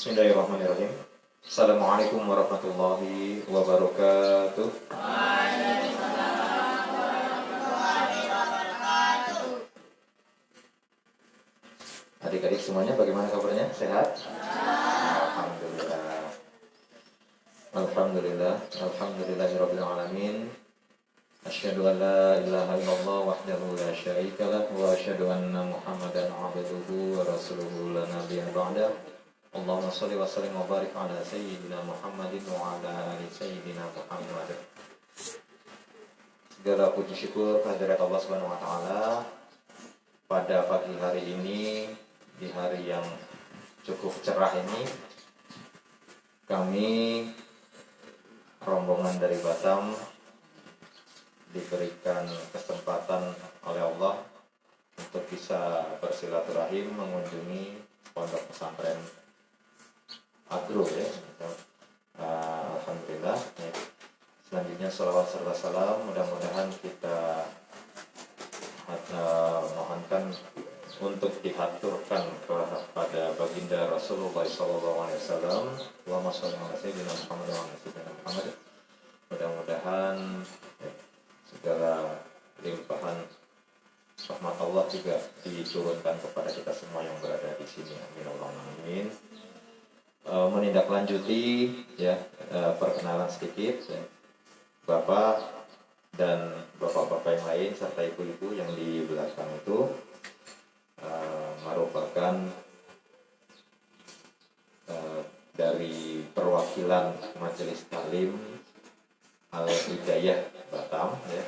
Bismillahirrahmanirrahim. Assalamualaikum warahmatullahi wabarakatuh. Adik-adik semuanya bagaimana kabarnya? Sehat? Alhamdulillah. Alhamdulillah. Alhamdulillahirabbil alamin. Asyhadu an la ilaha illallah wahdahu la syarika lah wa asyhadu anna Muhammadan abduhu wa rasuluhu la nabiyya ba'da. Allahumma shalli wa sallim wa barik ala sayyidina Muhammadin wa ala ali sayyidina Muhammad. Segala puji syukur kehadirat Allah Subhanahu wa taala pada pagi hari ini, di hari yang cukup cerah ini, kami rombongan dari Batam diberikan kesempatan oleh Allah untuk bisa bersilaturahim mengunjungi pondok pesantren Agro ya. Alhamdulillah. Selanjutnya salawat serta salam, mudah-mudahan kita mohonkan untuk dihaturkan kepada baginda Rasulullah SAW. Allahumma sholli ala sayyidina Muhammad wa ala sayyidina Muhammad. Mudah-mudahan segala limpahan rahmat Allah juga diturunkan kepada kita semua yang berada di sini. Amin Allahumma amin. Menindaklanjuti ya, perkenalan sedikit ya. Bapak dan bapak-bapak yang lain serta ibu-ibu yang di belakang itu merupakan dari perwakilan Majelis Taklim Al-Hidayah Batam ya.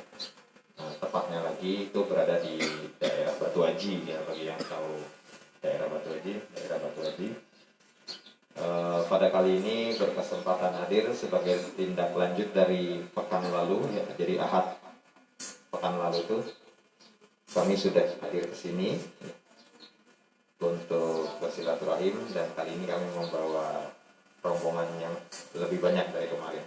Tepatnya lagi itu berada di daerah Batu Haji ya, bagi yang tahu daerah Batu Haji. Pada kali ini berkesempatan hadir sebagai tindak lanjut dari pekan lalu ya. Jadi Ahad pekan lalu itu kami sudah hadir ke sini ya, untuk bersilaturahim, dan kali ini kami membawa rombongan yang lebih banyak dari kemarin.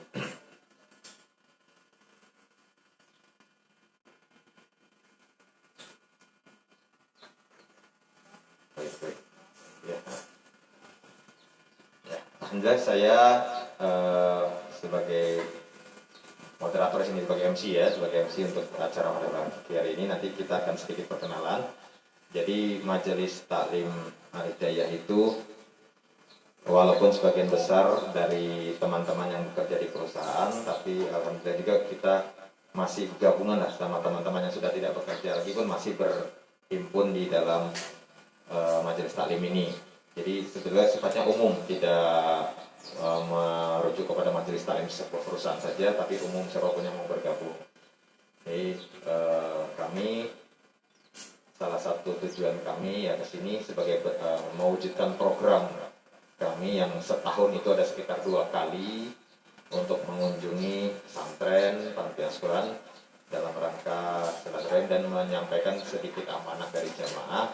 Baik. Ya. Alhamdulillah saya sebagai moderator sini, sebagai MC ya, sebagai MC untuk acara pada pagi hari ini. Nanti kita akan sedikit perkenalan. Jadi Majelis Taklim Al-Hidayah itu walaupun sebagian besar dari teman-teman yang bekerja di perusahaan, tapi alhamdulillah juga kita masih gabungan lah sama teman-teman yang sudah tidak bekerja lagi pun masih berhimpun di dalam Majelis Taklim ini. Jadi sebetulnya sifatnya umum, tidak merujuk kepada majelis taklim sebuah perusahaan saja, tapi umum siapapun yang mau bergabung. Jadi kami, salah satu tujuan kami ya kesini sebagai mewujudkan program kami yang setahun itu ada sekitar 2 kali untuk mengunjungi pesantren, panti asuhan dalam rangka silaturahim dan menyampaikan sedikit amanah dari jamaah.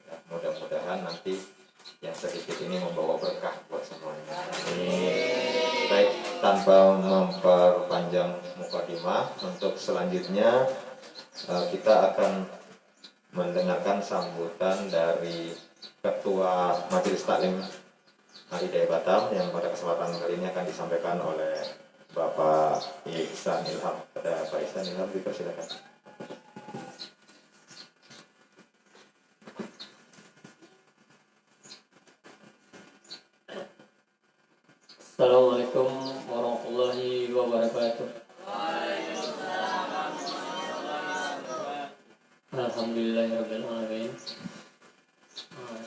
Ya, mudah-mudahan nanti yang sedikit ini membawa berkah buat semuanya. Baik, tanpa memperpanjang mukadimah, untuk selanjutnya kita akan mendengarkan sambutan dari Ketua Majelis Taklim Al-Hidayah Batam yang pada kesempatan kali ini akan disampaikan oleh Bapak Ihsan Ilham. Pada Pak Ihsan Ilham, dipersilakan. Assalamualaikum warahmatullahi wabarakatuh. Alhamdulillahirabbil alamin.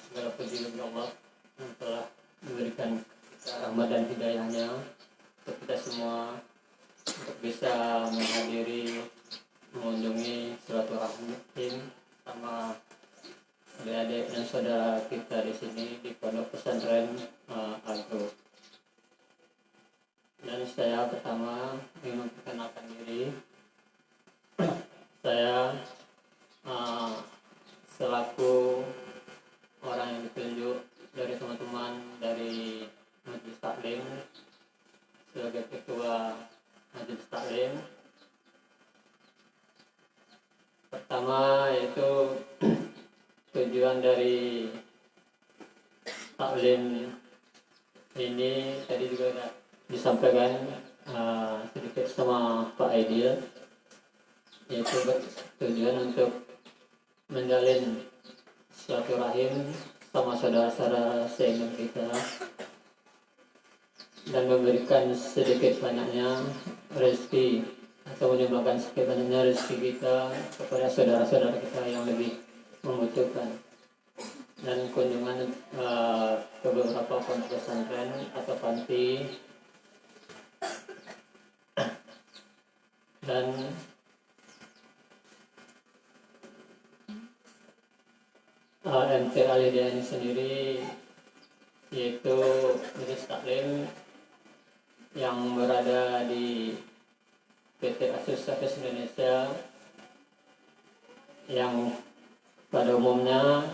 Segala puji bagi Allah yang telah memberikan kita rahmat dan hidayahnya untuk kita semua untuk bisa menghadiri, mengunjungi silaturahim sama adik-adik dan saudara kita di sini di Pondok Pesantren Agro. Dan saya pertama ingin memperkenalkan diri. Saya selaku orang yang ditunjuk dari teman-teman dari Majelis Taklim sebagai ketua Majelis Taklim. Pertama yaitu tujuan dari taklim Ini tadi juga ada disampaikan sedikit sama Pak Aidil, yaitu tujuan untuk menjalin silaturahim sama saudara-saudara seiman kita dan memberikan sedikit banyaknya rezeki atau menyumbangkan sedikit banyaknya rezeki kita kepada saudara-saudara kita yang lebih membutuhkan. Dan kunjungan ke beberapa pondok pesantren atau panti dan MT Al-Hidayah ini sendiri, yaitu majelis taklim yang berada di PT Asosiasi Indonesia yang pada umumnya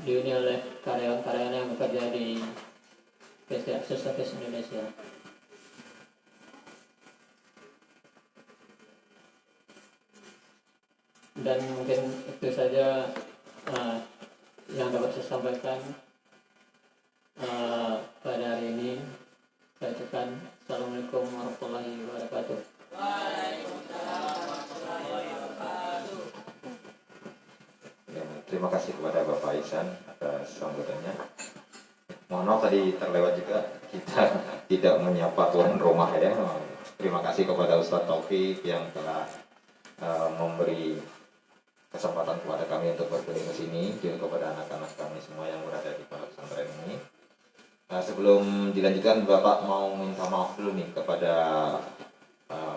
dihuni oleh karyawan-karyawan yang bekerja di PT Asosiasi Indonesia. Dan mungkin itu saja yang dapat saya sampaikan pada hari ini. Saya ucapkan Assalamualaikum warahmatullahi wabarakatuh. Ya, terima kasih kepada Bapak Ihsan atas sambutannya. Mohon maaf tadi terlewat juga, kita tidak menyapa tuan rumah ya. Terima kasih kepada Ustadz Taufik yang telah memberi kesempatan kepada kami untuk berkunjung ke sini, juga kepada anak-anak kami semua yang berada di pondok pesantren ini. Sebelum dilanjutkan, Bapak mau minta maaf dulu nih kepada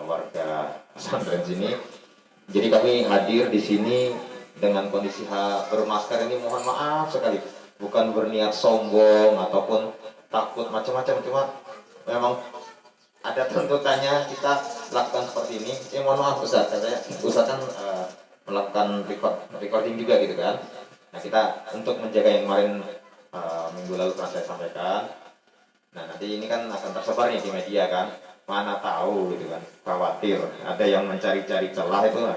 warga pesantren sini. Jadi kami hadir di sini dengan kondisi bermasker ini, mohon maaf sekali, bukan berniat sombong ataupun takut macam-macam, cuma memang ada tuntutannya kita lakukan seperti ini. Mohon maaf Ustaz, Ustaz kan melakukan recording juga gitu kan. Nah, kita untuk menjaga yang kemarin minggu lalu pernah saya sampaikan. Nah, nanti ini kan akan tersebar nih di media kan. Mana tahu gitu kan, khawatir ada yang mencari-cari celah itu. Nah,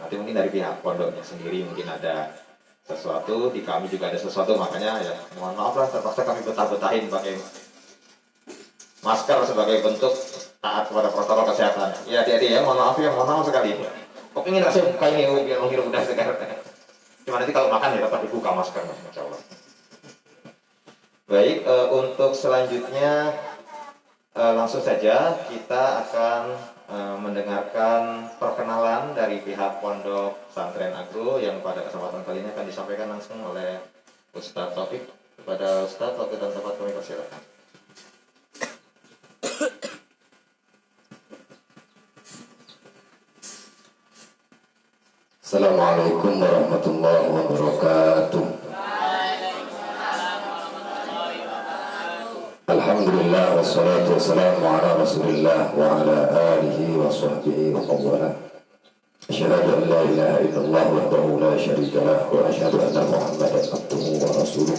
nanti mungkin dari pihak pondoknya sendiri mungkin ada sesuatu, di kami juga ada sesuatu, makanya ya mohon maaf lah terpaksa kami betah-betahin pakai masker sebagai bentuk taat kepada protokol kesehatan. Ya adik-adik ya, mohon maaf sekali. Kok ingin rasanya buka ini biar menghirup udara segar. Cuma nanti kalau makan ya dapat dibuka masker, Masya Allah. Baik, untuk selanjutnya langsung saja kita akan mendengarkan perkenalan dari pihak Pondok Pesantren Agro yang pada kesempatan kali ini akan disampaikan langsung oleh Ustadz Taufik. Kepada Ustadz, waktu dan tempat kami persilakan. Assalamualaikum warahmatullahi wabarakatuh. Alhamdulillah wassalatu wassalamu ala Rasulillah wa ala alihi wa sahbihi wa qawwala. Asyhadu an la ilaha illallah wahdahu la syarika lah wa asyhadu anna Muhammadan abduhu wa rasuluh.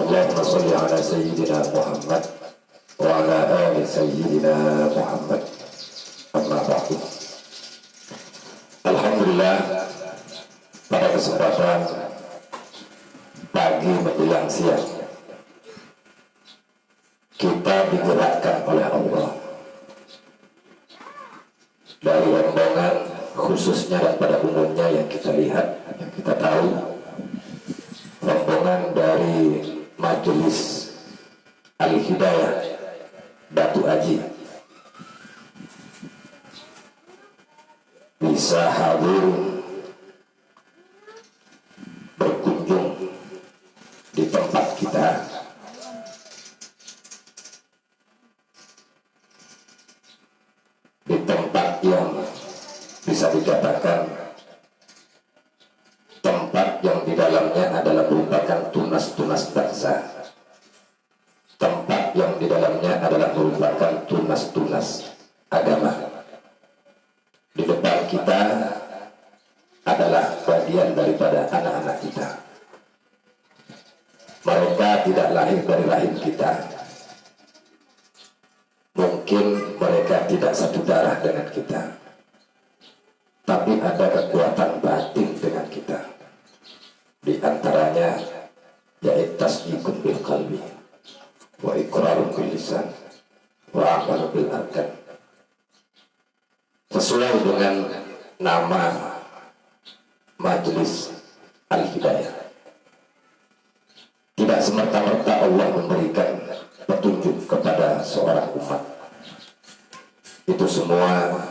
Allahumma shalli ala sayyidina Muhammad wa ala ali sayyidina Muhammad. Amma ba'du. Alhamdulillah, pada kesempatan pagi menjelang siang kita digerakkan oleh Allah dari rombongan khususnya dan pada umumnya yang kita lihat, yang kita tahu, rombongan dari Majelis Al-Hidayah Batu Aji bisa hadir berkunjung di tempat kita di tempat yang bisa dikatakan tempat yang di dalamnya adalah merupakan tunas-tunas bangsa, tempat yang di dalamnya adalah merupakan tunas-tunas agama. Di depan kita adalah bagian daripada anak-anak kita. Mereka tidak lahir dari rahim kita. Mungkin mereka tidak satu darah dengan kita, tapi ada kekuatan batin dengan kita. Di antaranya yaitu tasdiqun bil qalbi wa iqrarun bil lisan wa amalun bil arkan. Sesuai dengan nama Majelis Al-Hidayah, tidak semerta-merta Allah memberikan petunjuk kepada seorang umat. Itu semua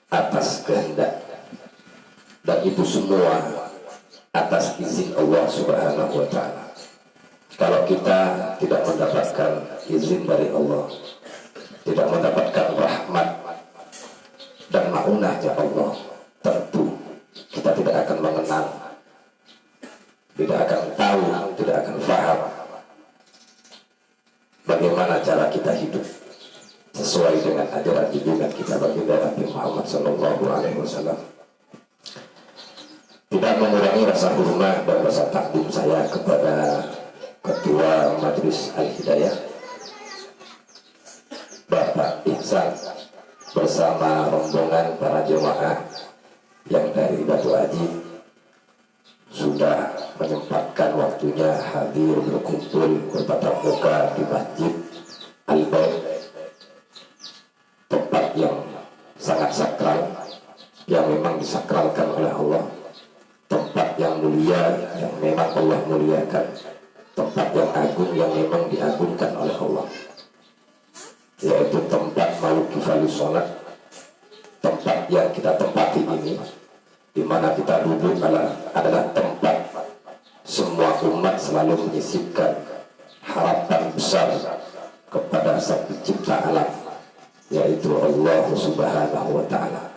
atas kehendak, dan itu semua atas izin Allah Subhanahu wa ta'ala. Kalau kita tidak mendapatkan izin dari Allah, tidak mendapatkan rahmat dan ma'unahnya Allah, tentu kita tidak akan mengenal, tidak akan tahu, tidak akan faham bagaimana cara kita hidup sesuai dengan ajaran junjungan kita baginda Nabi Muhammad sallallahu alaihi wasallam. Tidak mengurangi rasa hormat dan rasa takdim saya kepada Ketua Majelis Al-Hidayah Bapak Ihsan bersama rombongan para jemaah yang dari Batu Haji sudah menyempatkan waktunya hadir berkumpul bertatap muka di Masjid Al-Bait, tempat yang sangat sakral, yang memang disakralkan oleh Allah, tempat yang mulia yang memang Allah muliakan, tempat yang agung yang memang diagungkan oleh Allah, yaitu tempat mauqifal sholat, tempat yang kita tempati ini, di mana kita duduk adalah tempat semua umat selalu menyisipkan harapan besar kepada Sang Pencipta alam, yaitu Allah Subhanahu wa ta'ala.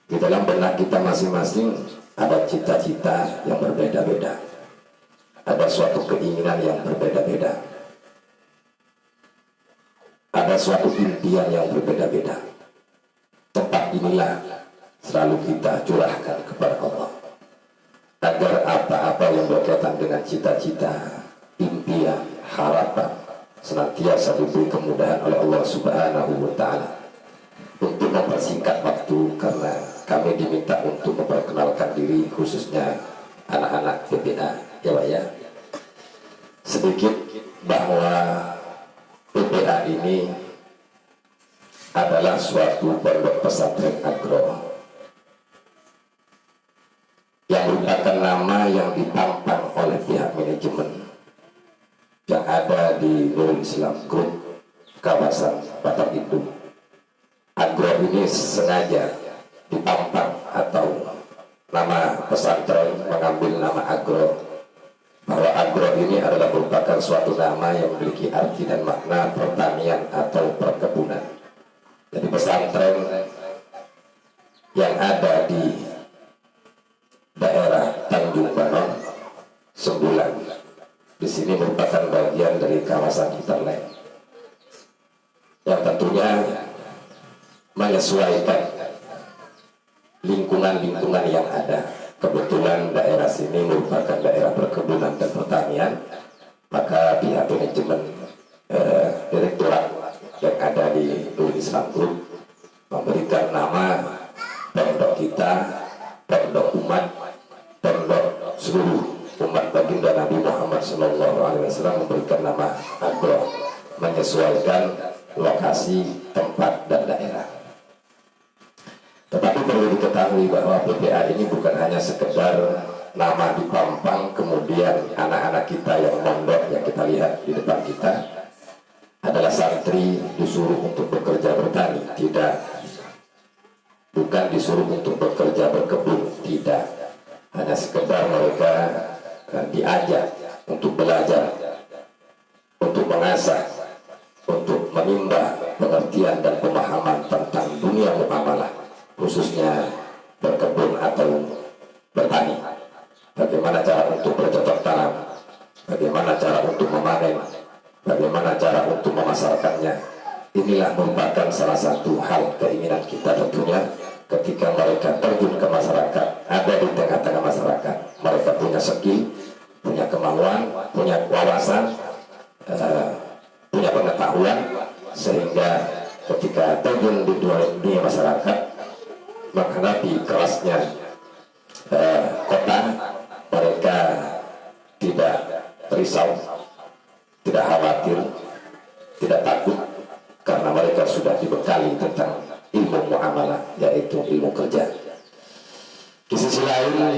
Di dalam benak kita masing-masing ada cita-cita yang berbeda-beda, ada suatu keinginan yang berbeda-beda, ada suatu impian yang berbeda-beda. Tempat inilah selalu kita curahkan kepada Allah, agar apa-apa yang berkaitan dengan cita-cita, impian, harapan senantiasa diberi kemudahan oleh Allah Subhanahu wa ta'ala. Untuk mempersingkat waktu, karena kami diminta untuk memperkenalkan diri, khususnya anak-anak PPA, ya Pak ya, sedikit bahwa PPA ini adalah suatu pondok pesantren agro yang merupakan nama yang ditampang oleh pihak manajemen yang ada di Nurul Islam Group kawasan Batam Indu. Agro ini sengaja ditampang, atau nama pesantren mengambil nama agro, bahwa agro ini adalah merupakan suatu nama yang memiliki arti dan makna pertanian atau perkebunan. Jadi pesantren yang ada di daerah Tanjung Banon, Sembulan, di sini merupakan bagian dari kawasan Hinterland yang tentunya menyesuaikan lingkungan-lingkungan yang ada. Kebetulan daerah sini merupakan daerah perkebunan dan pertanian, maka pihak manajemen direktorat yang ada di Nurul Islam Group memberikan nama pondok kita, pondok umat, pondok seluruh umat baginda Nabi Muhammad SAW, memberikan nama agro, menyesuaikan lokasi, tempat, dan daerah. Tetapi perlu diketahui bahwa PPA ini bukan hanya sekedar nama dipampang, kemudian anak-anak kita yang mondok yang kita lihat di depan kita adalah santri disuruh untuk bekerja bertani, tidak. Bukan disuruh untuk bekerja berkebun, tidak. Hanya sekedar mereka diajak untuk belajar, untuk mengasah, untuk menimba pengertian dan pemahaman tentang dunia muamalah, khususnya berkebun atau bertani. Bagaimana cara untuk bercocok tanam, bagaimana cara untuk memanen, bagaimana cara untuk memasarkannya. Inilah merupakan salah satu hal keinginan kita tentunya ketika mereka terjun ke masyarakat, ada di tengah-tengah masyarakat. Mereka punya skill, punya kemauan, punya wawasan, punya pengetahuan, sehingga ketika terjun di dunia masyarakat, menghadapi kerasnya kota, mereka tidak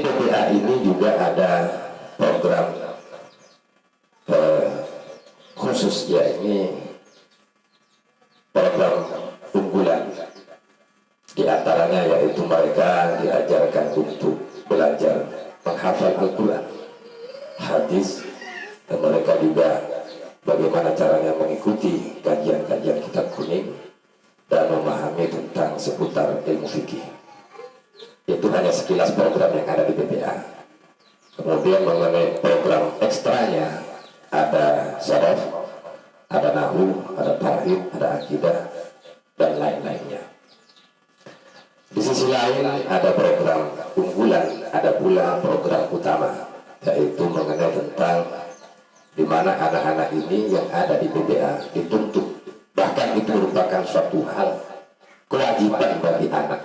BPA ini juga ada program khusus, ya ini program unggulan. Di antaranya yaitu mereka diajarkan untuk belajar menghafal Al-Quran, hadis, dan mereka juga bagaimana caranya mengikuti kajian-kajian kitab kuning dan memahami tentang seputar ilmu fikih. Itu hanya sekilas program yang ada di BPA. Kemudian mengenai program ekstranya ada saraf, ada nahu, ada tauhid, ada akidah, dan lain-lainnya. Di sisi lain ada program unggulan, ada pula program utama, yaitu mengenai tentang di mana anak-anak ini yang ada di BPA dituntut, bahkan itu merupakan suatu hal kewajiban bagi anak,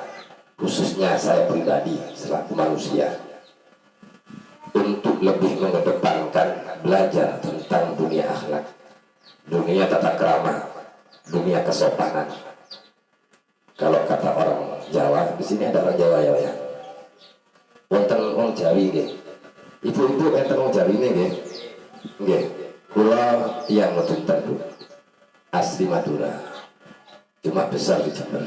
khususnya saya pribadi selaku manusia, untuk lebih mengedepankan belajar tentang dunia akhlak, dunia tata krama, dunia kesopanan. Kalau kata orang Jawa, di sini ada orang Jawa ya. Wonten wong Jawi nggih. Ibu-ibu enten wong Jawi nggih. Nggih. Kula tiyang Medunten, Bu. Asli Madura. Cuma besar di Jember.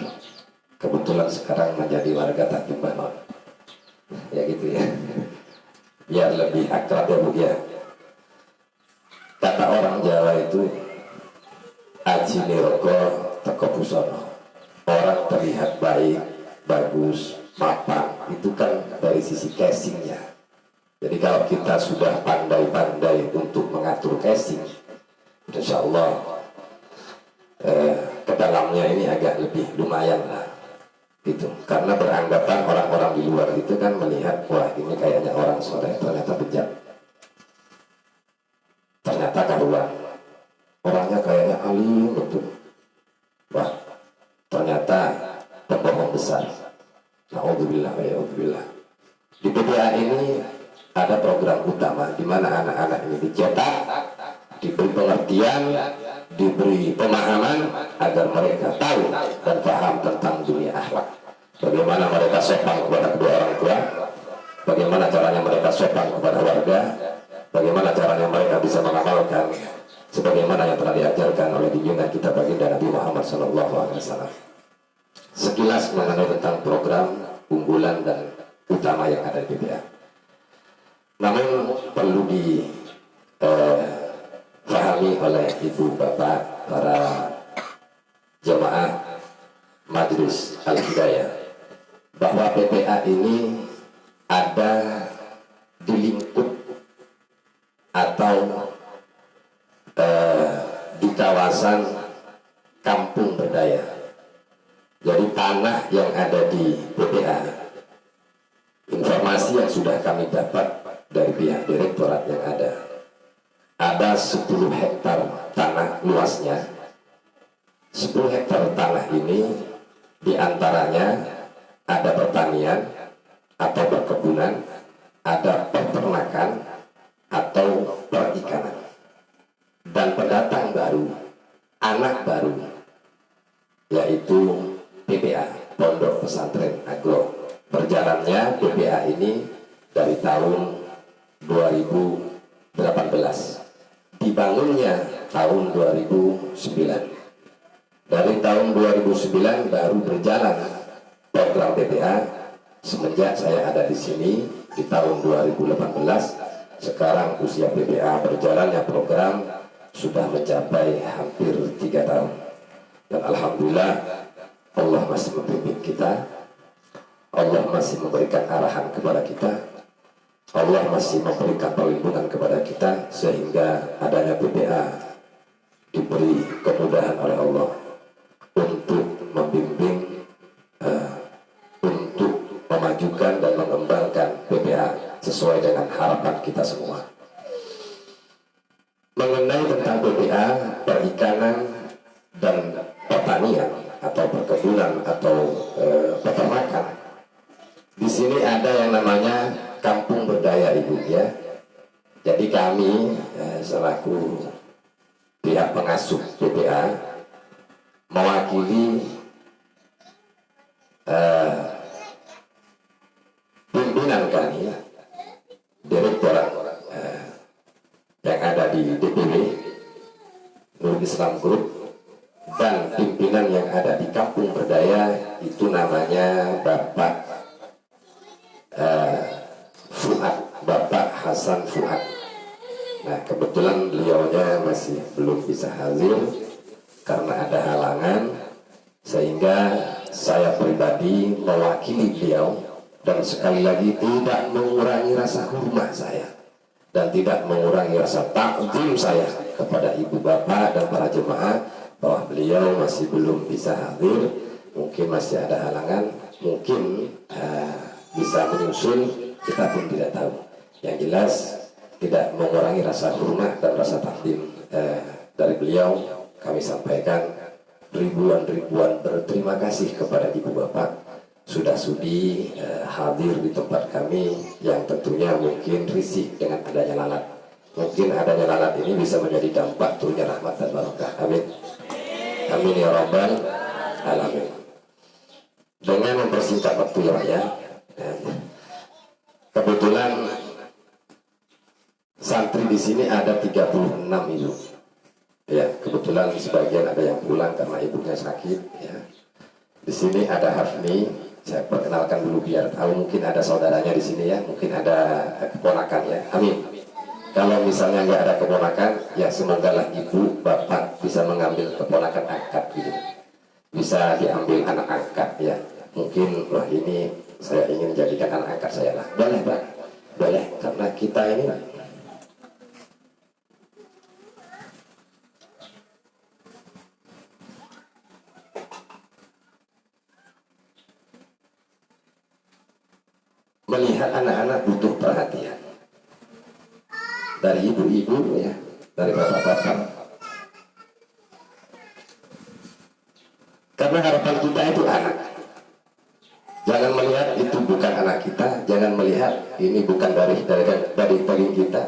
Kebetulan sekarang menjadi warga Tanjung Banon. Ya gitu ya. Biar lebih akrab ya, Bu ya. Kata orang Jawa itu aji niroko teko busono. Orang terlihat baik, bagus, mapan, itu kan dari sisi casingnya. Jadi kalau kita sudah pandai-pandai untuk mengatur casing, insya Allah ke dalamnya ini agak lebih lumayan lah. Gitu. Karena beranggapan orang-orang di luar itu kan melihat, wah ini kayaknya orang soleh, ternyata bejat. Ternyata karuan. Orangnya kayaknya alim betul. Wah, ternyata pembohong besar. Na'udzubillah wa ya'udzubillah. Di BPA ini ada program utama di mana anak-anak ini dicetak, diberi pengertian, diberi pemahaman agar mereka tahu dan paham tentang dunia akhlak. Bagaimana mereka sopan kepada kedua orang tua, bagaimana caranya mereka sopan kepada warga, bagaimana caranya mereka bisa mengamalkan sebagaimana yang telah diajarkan oleh junjungan kita baginda Nabi Muhammad SAW. Sekilas mengenai tentang program unggulan dan utama yang ada di BPA. Namun perlu difahami oleh ibu bapak para jemaah Majelis Al-Hidayah bahwa BPA ini ada di lingkup atau di kawasan kampung berdaya. Jadi tanah yang ada di BPA, informasi yang sudah kami dapat dari pihak direktorat yang ada 10 hektar tanah luasnya. 10 hektar tanah ini diantaranya ada pertanian atau perkebunan, ada peternakan atau perikanan. Dan pendatang baru, anak baru, yaitu BPA, Pondok Pesantren Agro. Berjalannya BPA ini dari tahun 2018, dibangunnya tahun 2009. Dari tahun 2009 baru berjalan program BPA. Semenjak saya ada di sini di tahun 2018, sekarang usia BPA berjalannya program sudah mencapai hampir 3 tahun. Dan alhamdulillah Allah masih membimbing kita, Allah masih memberikan arahan kepada kita, Allah masih memberikan perlindungan kepada kita, sehingga adanya BPA diberi kemudahan oleh Allah untuk membimbing, untuk memajukan dan mengembangkan BPA sesuai dengan harapan kita semua. Mengenai tentang BPA, perikanan dan pertanian atau perkebunan atau peternakan, di sini ada yang namanya kampung berdaya, Ibu ya. Jadi kami selaku pihak pengasuh BPA mewakili pimpinan kami di DPW Nur Islam Group, dan pimpinan yang ada di Kampung Berdaya itu namanya Bapak Fuad, Bapak Hasan Fuad. Nah, kebetulan beliaunya masih belum bisa hadir karena ada halangan, sehingga saya pribadi mewakili beliau dan sekali lagi tidak mengurangi rasa hormat saya dan tidak mengurangi rasa takzim saya kepada ibu bapak dan para jemaah bahwa beliau masih belum bisa hadir, mungkin masih ada halangan, mungkin bisa menyusul, kita pun tidak tahu. Yang jelas tidak mengurangi rasa hormat dan rasa takzim dari beliau. Kami sampaikan ribuan berterima kasih kepada ibu bapak sudah sudi hadir di tempat kami yang tentunya mungkin risih dengan adanya lalat. Mungkin adanya lalat ini bisa menjadi dampak turunnya rahmat dan barokah. Amin. Amin ya rabbal alamin. Dengan mempersingkat waktu ya, kebetulan santri di sini ada 36 ibu. Ya, kebetulan sebagian ada yang pulang karena ibunya sakit. Ya. Di sini ada Hafni. Saya perkenalkan dulu biar tahu, mungkin ada saudaranya di sini ya, mungkin ada keponakan ya. Amin. Kalau misalnya nggak ada keponakan, ya semogalah ibu bapak bisa mengambil keponakan angkat gitu. Bisa diambil anak angkat ya. Mungkin wah ini saya ingin jadikan anak angkat saya lah. Boleh Pak? Boleh, karena kita ini melihat anak-anak butuh perhatian dari ibu-ibu ya, dari bapak-bapak. Karena harapan kita itu anak. Jangan melihat itu bukan anak kita, jangan melihat ini bukan dari daging kita,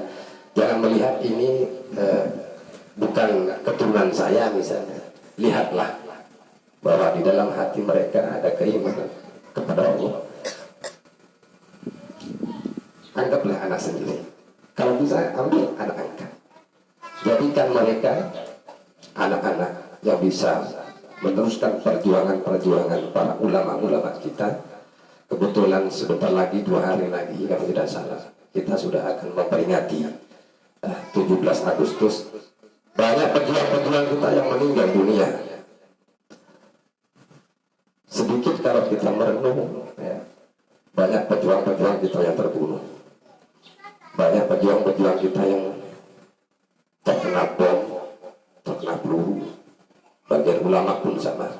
jangan melihat ini bukan keturunan saya misalnya. Lihatlah bahwa di dalam hati mereka ada keimanan kepada Allah. Anggaplah anak sendiri. Kalau bisa ambil anak angkat. Jadikan mereka anak-anak yang bisa meneruskan perjuangan para ulama-ulama kita. Kebetulan sebentar lagi, 2 hari lagi kalau tidak salah, kita sudah akan memperingati 17 Agustus. Banyak pejuang-pejuang kita yang meninggal dunia. Sedikit kalau kita merenung ya, banyak pejuang-pejuang kita yang terbunuh. Banyak pejuang-pejuang kita yang terkena bom, terkena peluru. Bagian ulama pun sama.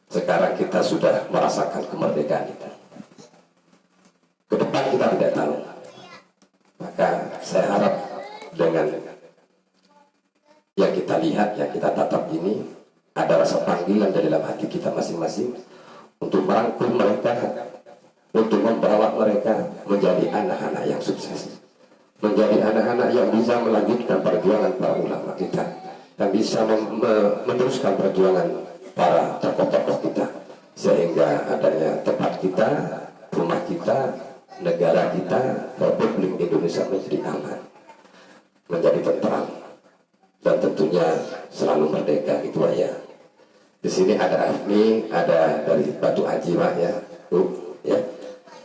Sekarang kita sudah merasakan kemerdekaan kita. Ke depan kita tidak tahu. Maka saya harap dengan yang kita lihat, yang kita tatap ini, ada rasa panggilan dari dalam hati kita masing-masing untuk merangkul mereka, untuk membawa mereka menjadi anak-anak yang sukses, menjadi anak-anak yang bisa melanjutkan perjuangan para ulama kita, yang bisa meneruskan perjuangan para tokoh-tokoh kita, sehingga adanya tempat kita, rumah kita, negara kita, Republik Indonesia menjadi aman, menjadi tentram, dan tentunya selalu merdeka. Itu aja. Di sini ada Afni, ada dari Batu Haji Pak ya, ya.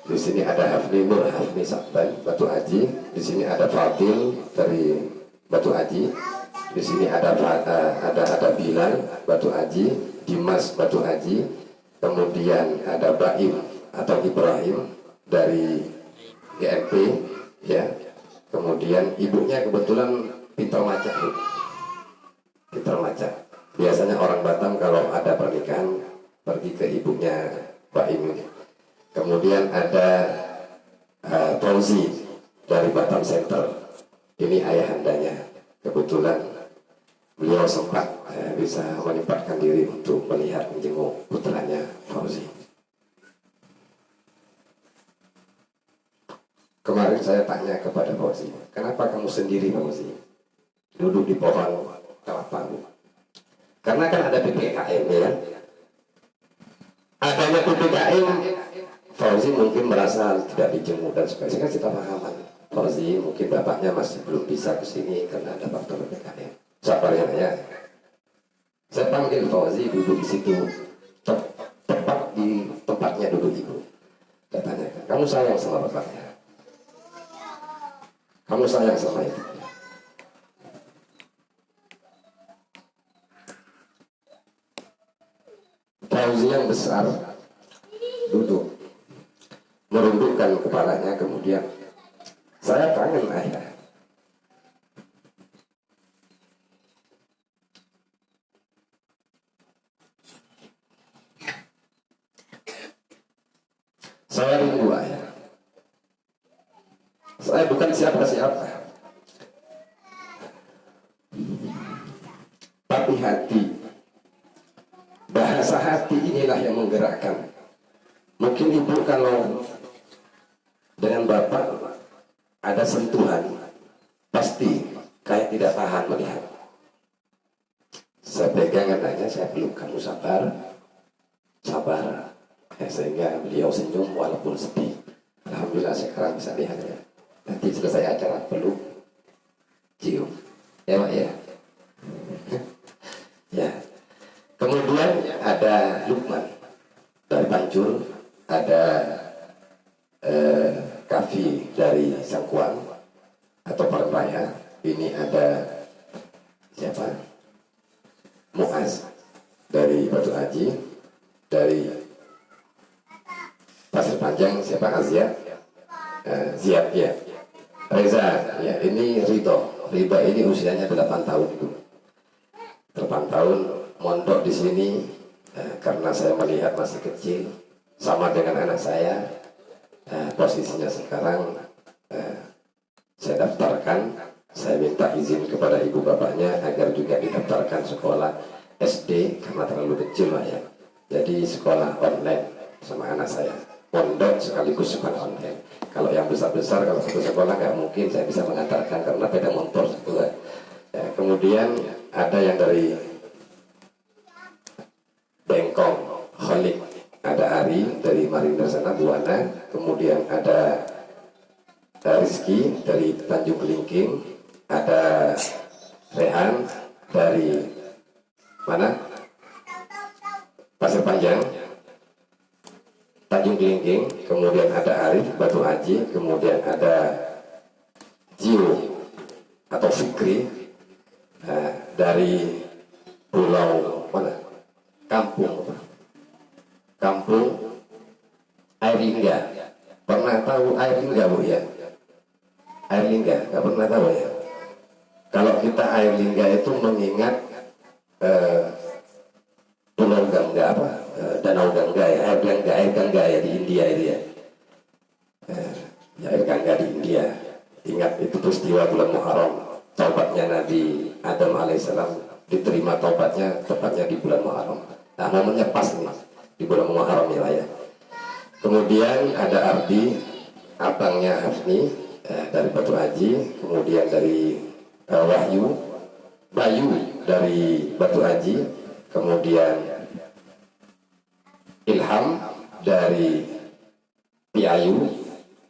Di sini ada Hafni Nur, Hafni Sabban, Batu Haji. Di sini ada Fadil dari Batu Haji. Di sini ada Bilal Batu Haji, Dimas Batu Haji. Kemudian ada Baim atau Ibrahim dari GNP, ya. Kemudian ibunya kebetulan Pintar Maca, Bu. Pintar Maca. Biasanya orang Batam kalau ada pernikahan pergi ke ibunya Baim ini. Kemudian ada Fauzi dari Batam Center. Ini ayahandanya. Kebetulan beliau sempat bisa menyempatkan diri untuk melihat menjenguk putranya Fauzi. Kemarin saya tanya kepada Fauzi, kenapa kamu sendiri Fauzi? Duduk di pohon kelapa. Karena kan ada PPKM ya. Adanya PPKM, Fauzi mungkin merasa tidak dijenguk dan sebagainya, kita pahaman. Fauzi, mungkin bapaknya masih belum bisa ke sini karena ada faktor PPKM. Sabar ya, ya. Saya panggil Fauzi duduk di situ, tepat di tempatnya duduk ibu. Saya tanyakan, kamu sayang sama bapaknya? Kamu sayang sama ibunya? Fauzi yang besar duduk, merundukkan kepalanya, kemudian saya kangen ayah. Saya rindu ayah. Saya bukan siapa-siapa, tapi hati. Bahasa hati inilah yang menggerakkan. Mungkin ibu kalau dengan bapak ada sentuhan, pasti kayak tidak tahan melihat. Saya pegang katanya, saya peluk, kamu sabar, sabar. Sehingga beliau senyum walaupun sedih. Alhamdulillah sekarang bisa lihat ya. Nanti selesai acara peluk, cium, ya Pak ya. Ya. Kemudian ada Lukman dari Pancur, ada Kafi dari Sangkuang atau Parepaya. Ini ada siapa? Muaz dari Batu Haji, dari Pasir Panjang siapa? Azia, Ziad ya. Reza ya. Ini Ridho ini usianya 8 tahun itu. 8 tahun mondok di sini karena saya melihat masih kecil sama dengan anak saya. Posisinya sekarang saya daftarkan, saya minta izin kepada ibu bapaknya agar juga didaftarkan sekolah SD karena terlalu kecil lah ya. Jadi sekolah online sama anak saya, pondok sekaligus sekolah online. Kalau yang besar-besar, kalau satu sekolah nggak mungkin saya bisa mengantarkan karena beda motor satu. Kemudian ada yang dari Bengkong, Khalid, ada Ari dari Marinir sana, Buana, kemudian ada Rizky dari Tanjung Kelingking, ada Rehan dari mana? Pasir Panjang, Tanjung Kelingking, kemudian ada Arif Batu Haji, kemudian ada Jio atau Fikri dari Pulau mana? Kampung Air Lingga. Pernah tahu Air Lingga Bu ya? Air Lingga, nggak pernah tahu ya? Kalau kita Air Lingga itu mengingat Pulau Gangga apa? Danau Gangga ya, air Gangga ya di India itu ya. Air Gangga di India. Ingat itu peristiwa bulan Muharram, taubatnya Nabi Adam alaihissalam, diterima taubatnya tepatnya di bulan Muharram. Nah momennya pas nih di bulan Muharram ya. Kemudian ada Ardi, abangnya Hafni dari Batu Haji, kemudian dari Bayu dari Batu Haji, kemudian Ilham dari Piayu,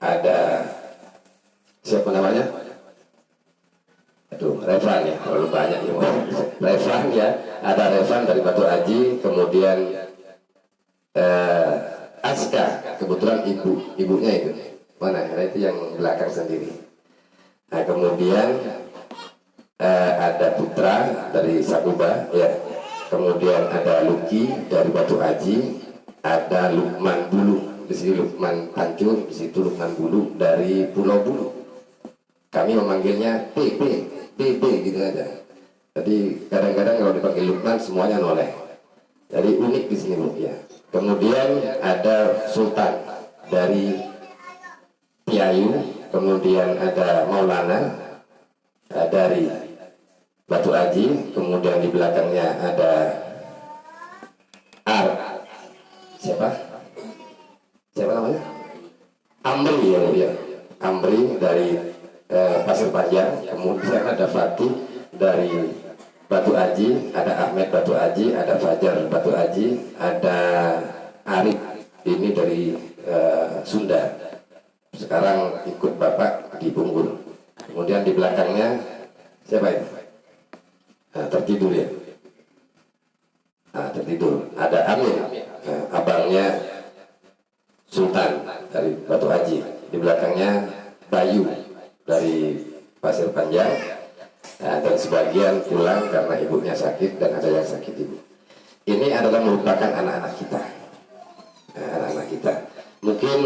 ada siapa namanya? Aduh, Revan ya, terlalu banyak ya. Revan ya, ada Revan dari Batu Haji, kemudian Aska, kebetulan ibunya itu mana? Nah, itu yang belakang sendiri. Nah kemudian ada Putra dari Sakuba ya, kemudian ada Luki dari Batu Haji, ada Lukman Bulu di sini, Lukman Pancur di situ, Lukman Bulu dari Pulau Bulu. Kami memanggilnya PP gitu aja. Jadi kadang-kadang kalau dipanggil Lukman semuanya noleh. Jadi unik di sini Bu ya. Kemudian ada Sultan dari Piayu, kemudian ada Maulana dari Batu Haji, kemudian di belakangnya ada siapa namanya? Amri ya Bu ya. Amri dari Pasir Panjang, kemudian ada Fatih dari Batu Haji, ada Ahmed Batu Haji, ada Fajar Batu Haji, ada Arif ini dari Sunda sekarang ikut Bapak di Bungur. Kemudian di belakangnya siapa itu? Nah, tertidur ya. Nah, tertidur. Ada Amin, abangnya Sultan dari Batu Haji. Di belakangnya Bayu dari Pasir Panjang. Nah, dan sebagian pulang karena ibunya sakit dan ada yang sakit ibu. Ini adalah merupakan anak-anak kita. Nah, anak-anak kita. Mungkin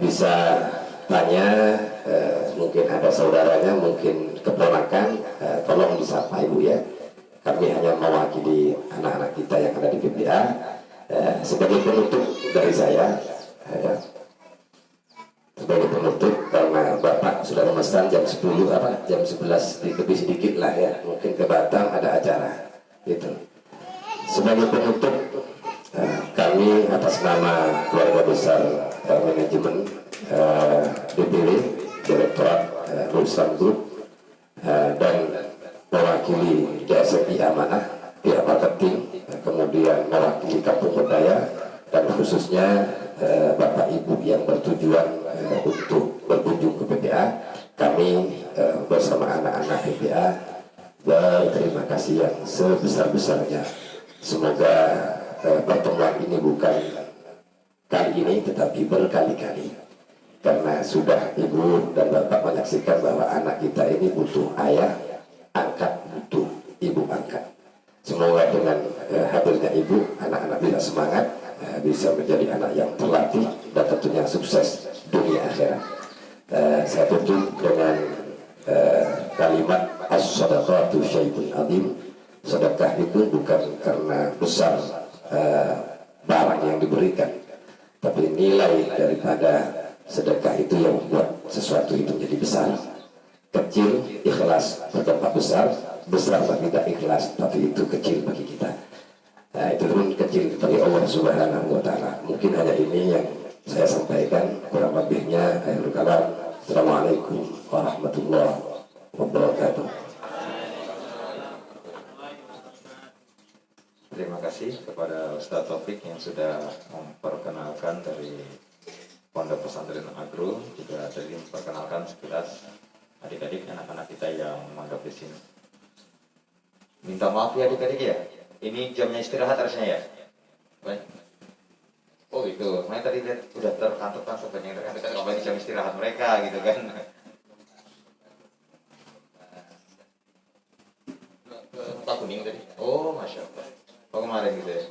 bisa tanya, mungkin ada saudaranya, mungkin keponakan, tolong disapa ibu ya. Kami hanya mewakili anak-anak kita yang ada di PPA. Sebagai penutup dari saya, sebagai penutup, karena Bapak sudah memesan jam 10 jam 11 lebih sedikit lah ya, mungkin ke Batam ada acara gitu. Sebagai penutup, kami atas nama keluarga besar manajemen DPW Direktorat Ruslan Group dan mewakili DSMI Amanah, pihak marketing, kemudian mewakili Kampung Berdaya, dan khususnya Bapak Ibu yang bertujuan untuk berkunjung ke PPA. Kami bersama anak-anak PPA berterima kasih yang sebesar-besarnya. Semoga pertemuan ini bukan kali ini tetapi berkali-kali, karena sudah Ibu dan Bapak menyaksikan bahwa anak kita ini butuh ayah angkat, butuh ibu angkat. Semoga dengan hadirnya Ibu, anak-anak bisa semangat, bisa menjadi anak yang terlatih dan tentunya sukses dunia akhirat. Saya tutup dengan kalimat as-sadaqatu syai'un azim. Sedekah itu bukan karena besar barang yang diberikan, tapi nilai daripada sedekah itu yang membuat sesuatu itu menjadi besar. Kecil ikhlas berdampak besar, besar tapi tidak ikhlas, tapi itu kecil bagi kita. Nah, itu pun kecil bagi Allah Subhanahu wa Ta'ala. Mungkin hanya ini yang saya sampaikan, kurang lebihnya akhirul kalam. Assalamualaikum warahmatullahi wabarakatuh. Terima kasih kepada Ustadz Taufik yang sudah memperkenalkan dari Pondok Pesantren Agro, juga tadi memperkenalkan sekilas adik-adik anak-anak kita yang mondok di sini. Minta maaf ya adik-adik ya, ini jamnya istirahat harusnya ya. Baik. Oh gitu, saya tadi lihat udah terkantuk-kantuk banyak yang terkantuk kalau ini jam istirahat mereka gitu kan. Pak kuning tadi. Oh masya Allah. Oh kemarin gitu ya.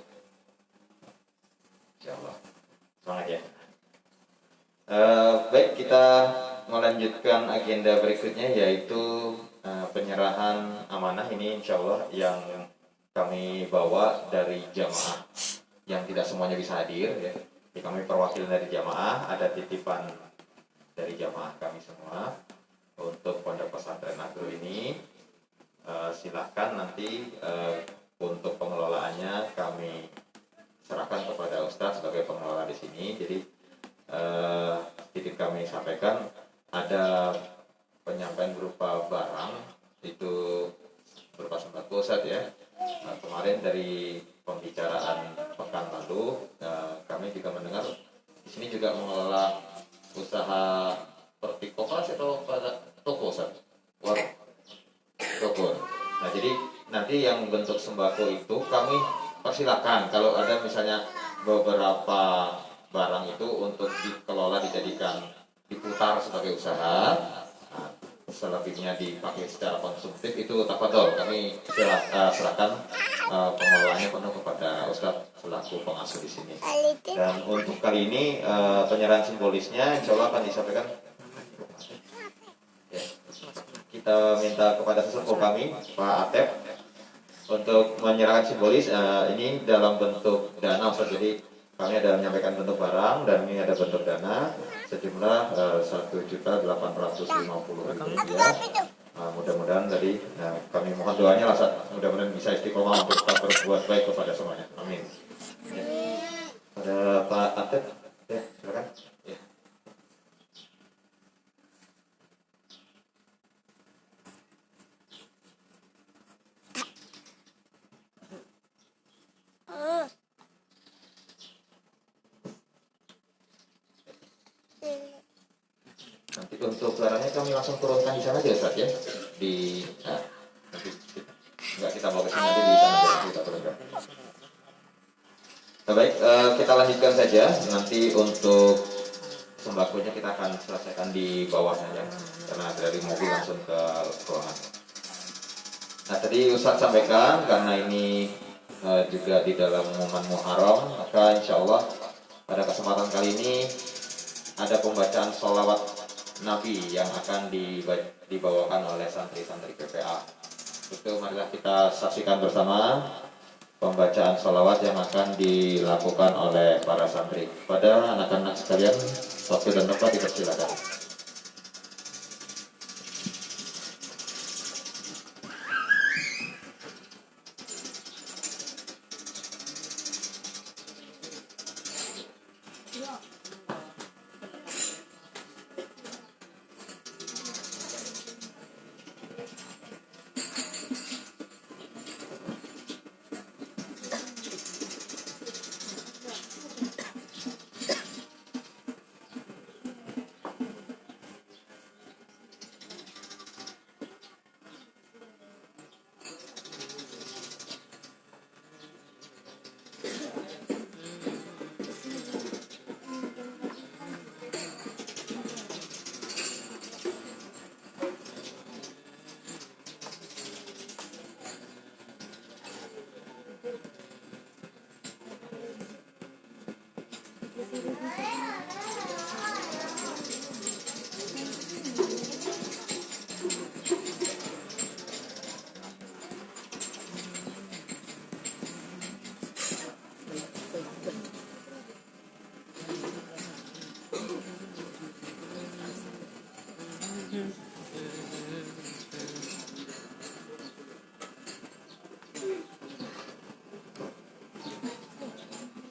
Insya Allah. Semangat ya. Baik, kita melanjutkan agenda berikutnya, yaitu penyerahan amanah. Ini insya Allah yang kami bawa dari jamaah yang tidak semuanya bisa hadir ya. Jadi kami perwakilan dari jamaah, ada titipan dari jamaah kami semua untuk Pondok Pesantren Agro ini. Silahkan nanti untuk pengelolaannya kami serahkan kepada Ustadz sebagai pengelola di sini. Jadi sedikit kami sampaikan, ada penyampaian berupa barang itu berupa sembako Ustadz ya. Kemarin dari pembicaraan pekan lalu kami juga mendengar di sini juga mengelola usaha seperti koperasi atau toko Ustadz, warung toko. Nah jadi nanti yang bentuk sembako itu kami persilakan kalau ada misalnya beberapa barang itu untuk dikelola, dijadikan, diputar sebagai usaha. Nah, selebihnya dipakai secara konsumtif itu tafadhol, kami serahkan pengelolaannya penuh kepada Ustadz selaku pengasuh di sini. Dan untuk kali ini penyerahan simbolisnya insya Allah akan disampaikan. Ya. Kita minta kepada sesepuh kami Pak Atep untuk menyerahkan simbolis. Ini dalam bentuk dana Ustaz. Jadi kami ada menyampaikan bentuk barang dan ini ada bentuk dana sejumlah Rp1.850.000. Mudah-mudahan tadi kami mohon doanya lah Ustaz. Mudah-mudahan bisa istiqomah untuk tetap berbuat baik kepada semuanya. Amin. Ya. Ada Pak Atep, ya silakan. Ya. Nanti untuk barangnya kami langsung turunkan di sana aja Ustaz ya. Di nanti enggak kita bawa ke sini nanti di sana aja kita turunkan. Nah, baik, kita lanjutkan saja. Nanti untuk sembakonya kita akan selesaikan di bawahnya ya, karena dari mobil langsung ke ruangan. Nah tadi Ustaz sampaikan karena ini juga di dalam momen Muharram, maka insya Allah pada kesempatan kali ini ada pembacaan sholawat Nabi yang akan dibawakan oleh santri-santri PPA. Itu marilah kita saksikan bersama pembacaan sholawat yang akan dilakukan oleh para santri. Pada anak-anak sekalian, waktu dan tempat dipersilakan.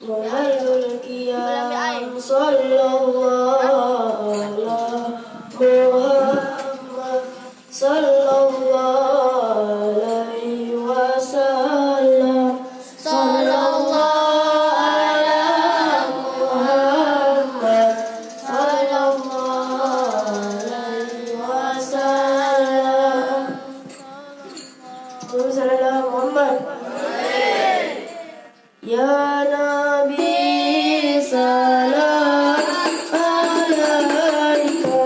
Muhammad Qiyam sallallahu ala Muhammad sallallahu alaihi wasallam sallallahu ala Muhammad sallallahu alaihi wasallam sallallahu Muhammad ya Nabi salam alaika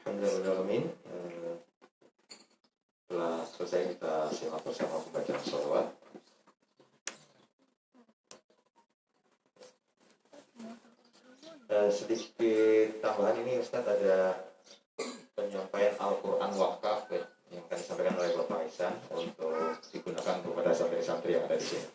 Alhamdulillahirrahmanirrahim. Setelah selesai kita simak bersama pembacaan sholawat. Sedikit tambahan ini Ustadz, ada penyampaian Al-Quran wakaf yang akan disampaikan oleh Bapak Aisyah untuk digunakan kepada santri-santri yang ada di sini.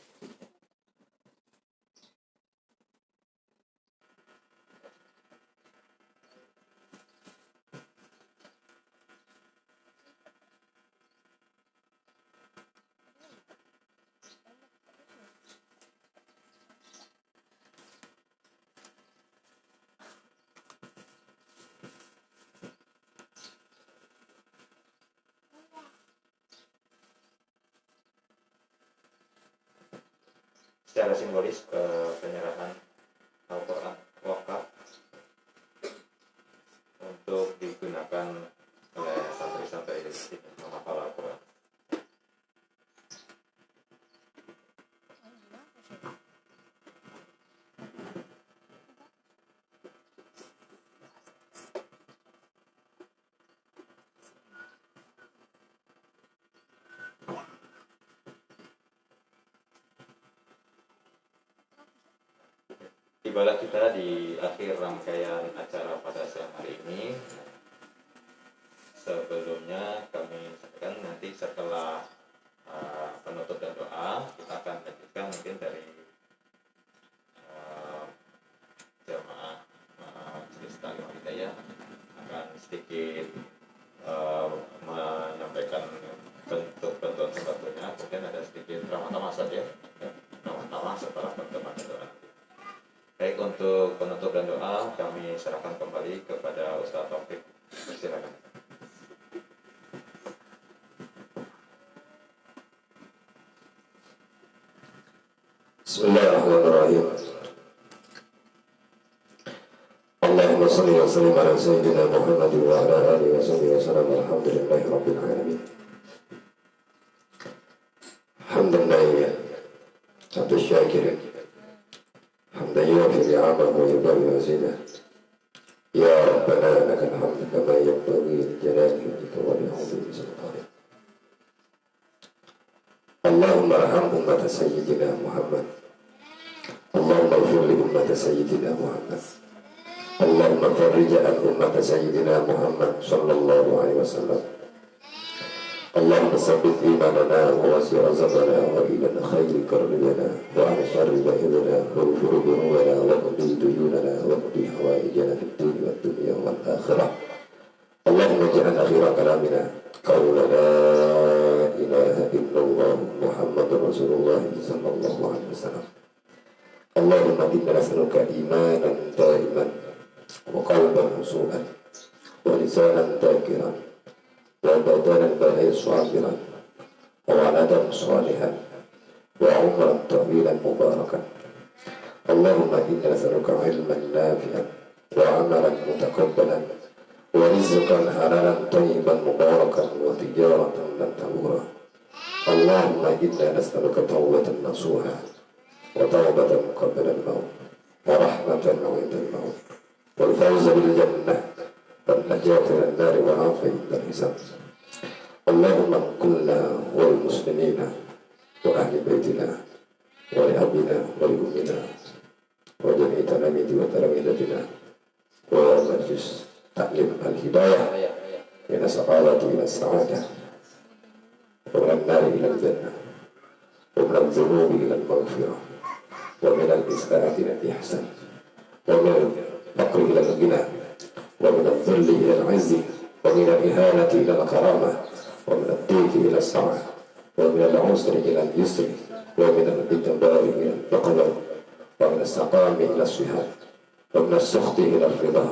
secara simbolis penyerahan Al-Quran wakaf untuk digunakan oleh santri-santri di sini menghafal Al-Quran. Tibalah kita di akhir rangkaian acara pada siang hari ini. Sebelumnya kami sampaikan nanti setelah penutup dan doa kita akan lanjutkan mungkin dari jamaah Majelis Taklim Hidayah akan sedikit menyampaikan bentuk bantuan sebetulnya, mungkin ada sedikit ramah-tamah saja ya, ramah-tamah setelah pertemuan dan doa. Baik, untuk penutup dan doa kami serahkan kembali kepada Ustaz Taufik. Silakan. Bismillahirrahmanirrahim. Allahumma salli wa sallim ala sayyidina Muhammad wa ala alihi wa sahbihi wa sallam. Alhamdulillahi rabbil alamin. Alhamdulillah abdu syakirin. حمدا يوفي نعمه ويبارك مزيده. يا ربنا لك الحمد كما ينبغي لجلال وجهك ولعظيم سلطانك. اللهم ارحم أمة سيدنا محمد. اللهم اغفر لأمة سيدنا محمد. اللهم فرج عن أمة سيدنا محمد صلى الله عليه وسلم. اللهم ثبت إيماننا ووسع رزقنا وإلى الخير كرمنا وعلى الشر بعدنا واغفر ذنوبنا واقضي ديوننا واقضي حوائجنا في الدين والدنيا والآخرة. اللهم اجعل آخر كلامنا قول لا إله إلا الله محمد رسول الله صلى الله عليه وسلم. اللهم إنا نسألك إيمانا دائما وقلبا خشوعا ولسانا ذاكرا وبدنا بلاء صابرا وولدا صالحا وعمرا طويلا مباركا. اللهم إنا نسألك علما نافعا وعملا متقبلا ورزقا حلالا طيبا مباركا وتجارة لن تبورا. اللهم إنا نسألك توبة نصوحا وتوبة قبل الموت ورحمة عند الموت والفوز بالجنة والنجاة من النار والعافية من الحساب. اللهم كلنا والمسلمين وأهل بيتنا ولأبنا ولأمنا وجميع تلاميذ وتلاميذتنا ومجلس تعليم الهداية من السعادة إلى السعادة ومن النار إلى الجنة ومن الذنوب إلى المغفرة ومن الإساءة إلى الإحسان ومن الفقر إلى الغنى ومن الذل إلى العز ومن الإهانة إلى الكرامة ومن الضيق إلى السعة ومن العسر إلى اليسر ومن الإجبار إلى القدر ومن السقام إلى الصحة ومن السخط إلى الرضا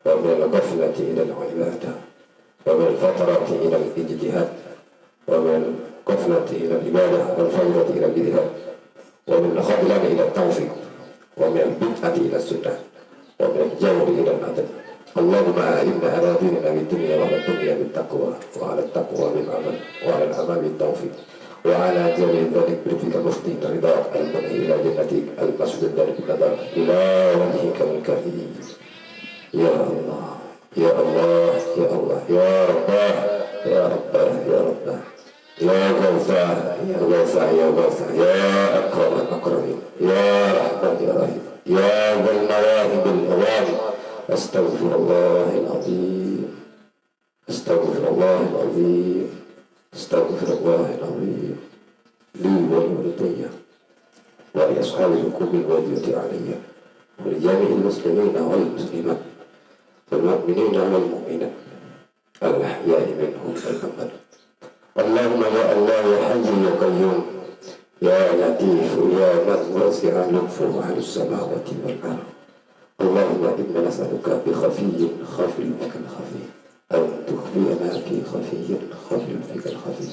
ومن الغفلة إلى العبادة ومن الفترة إلى الاجتهاد ومن الغفلة إلى العبادة والفوضى إلى الجهاد ومن الخذلان إلى التوفيق ومن البدعة إلى السنة ومن الجور إلى العدل. اللهم أعنا على ديننا بالدنيا وعلى الدنيا بالتقوى وعلى التقوى بالعمل وعلى العمل بالتوفيق وعلى جميع ذلك برفق مفتي رضاك المنهي إلى جنتك المسجد ذلك لداك إلى وجهك الكريم. يا الله يا الله يا الله يا رباه يا رباه يا رباه يا غوثا يا غوثا يا غوثا يا أكرم الأكرمين يا رحمن يا رحيم يا ذا المواهب الأوامر. أستغفر الله العظيم أستغفر الله العظيم أستغفر الله العظيم لي ولوالدي ولأصحاب الحقوق الواجبة علي ولجميع المسلمين والمسلمات والمؤمنين والمؤمنات الأحياء منهم والأموات. اللهم يا الله يا حي يا قيوم يا لطيف يا من وسع لطفه أهل السماوات والأرض. اللهم إنا نسألك بخفي خفي فيك الخفي أن تخفينا في خفي خفي فيك الخفي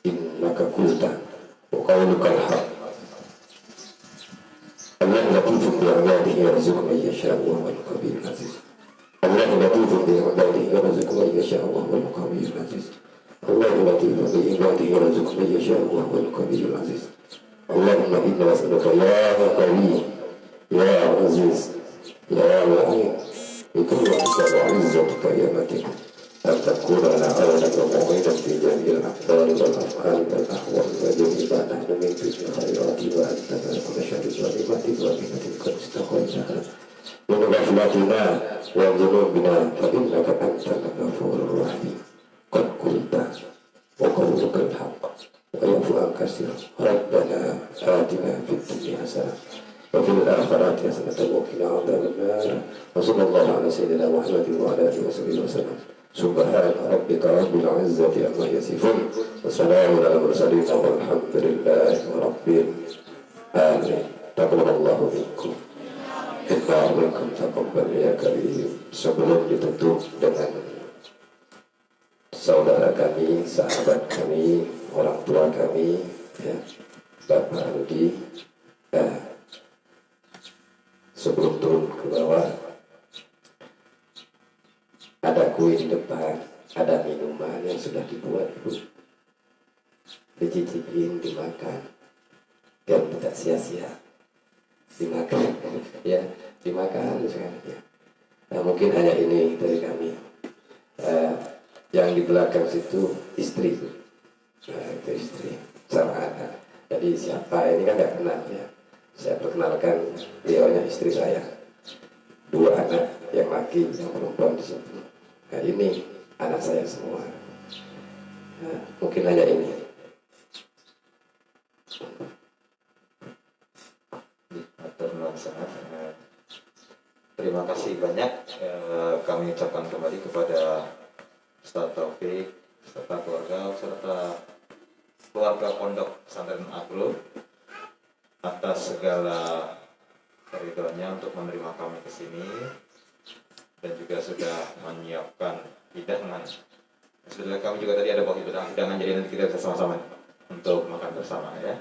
إنك قلت وقولك الحق يرزق من يشاء وهو القوي العزيز الله لطيف بعباده يرزق من يشاء وهو القوي العزيز الله لطيف بعباده يرزق من يشاء وهو القوي العزيز اللهم إنا نسألك يا قوي يا عزيز يا معين بكل أسباب عزتك يا متين أن تكون لنا عونا ومعينا في جميع الأقدار والأفعال والأحوال وجميع ما نحن من جزء الخيرات وأنت ما كل شر ونعمة ونعمة قد استخرجناها من غفلتنا وذنوبنا فإنك أنت الغفور الرحيم قد قلت وقولك الحق ويعفو عن كثير ربنا آتنا في الدنيا حسنة وفي الآخرات حسنة وقنا عذاب النار وصلى الله على سيدنا محمد وعلى آله وصحبه وسلم سبحان ربك رب العزة عما يصفون وسلام على المرسلين والحمد لله رب العالمين تقبل الله منكم inna alaikum taqabbal ya karim. Sebelum ditutup dengan saudara kami, sahabat kami, orang tua kami, ya, Bapak Rudi, sebelum turun ke bawah, ada kue di depan, ada minuman yang sudah dibuat, Ibu. Dicicipin, dimakan, dan tidak sia-sia. Dimakan, ya, dimakan sekarang, ya. Nah, mungkin hanya ini dari kami. Yang di belakang situ istri, itu istri sama anak. Jadi siapa ini kan nggak kenal, ya. Saya perkenalkan, beliaunya istri saya. 2 anak, yang laki, yang perempuan di situ. Nah, ini anak saya semua. Nah, mungkin hanya ini. Terima kasih banyak kami ucapkan kembali kepada Ustaz Taufik serta keluarga Pondok Pesantren Agro atas segala keridhoannya untuk menerima kami ke sini dan juga sudah menyiapkan hidangan. Sebetulnya kami juga tadi ada bawa hidangan, jadi nanti kita bisa sama-sama untuk makan bersama, ya.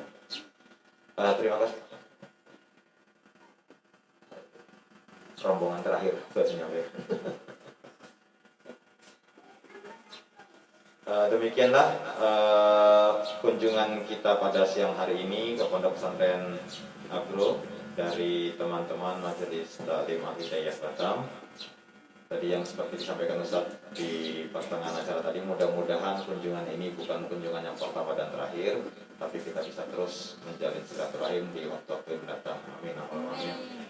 Terima kasih. Rombongan terakhir sudah nyampe. Demikianlah kunjungan kita pada siang hari ini ke Pondok Pesantren Agro dari teman-teman Majelis Taklim Al-Hidayah Batam. Tadi yang seperti disampaikan Ustaz di pertengahan acara tadi, mudah-mudahan kunjungan ini bukan kunjungan yang pertama dan terakhir, tapi kita bisa terus menjalin silaturahim di waktu-waktu mendatang. Amin. Amin.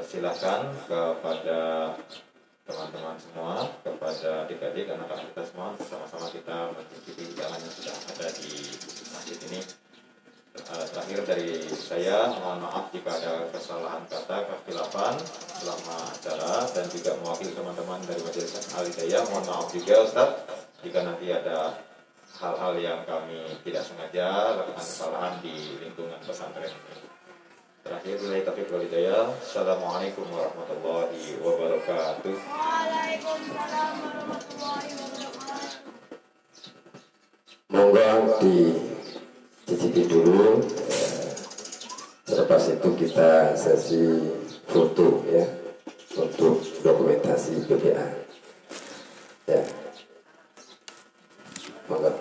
Silakan kepada teman-teman semua, kepada adik-adik, anak-anak kita semua, sama-sama kita mencicipi hidangan yang sudah ada di masjid ini. Terakhir dari saya, mohon maaf jika ada kesalahan kata, kekhilafan selama acara, dan juga mewakili teman-teman dari Majelis Al-Hidayah, mohon maaf juga Ustaz jika nanti ada hal-hal yang kami tidak sengaja lakukan kesalahan di lingkungan pesantren ini. Terakhir, billahi taufiq wal hidayah. Assalamualaikum warahmatullahi wabarakatuh. Waalaikumsalam warahmatullahi wabarakatuh. Monggo dicicipi dulu. Selepas itu kita sesi foto, ya, untuk dokumentasi PPA. Ya, monggo.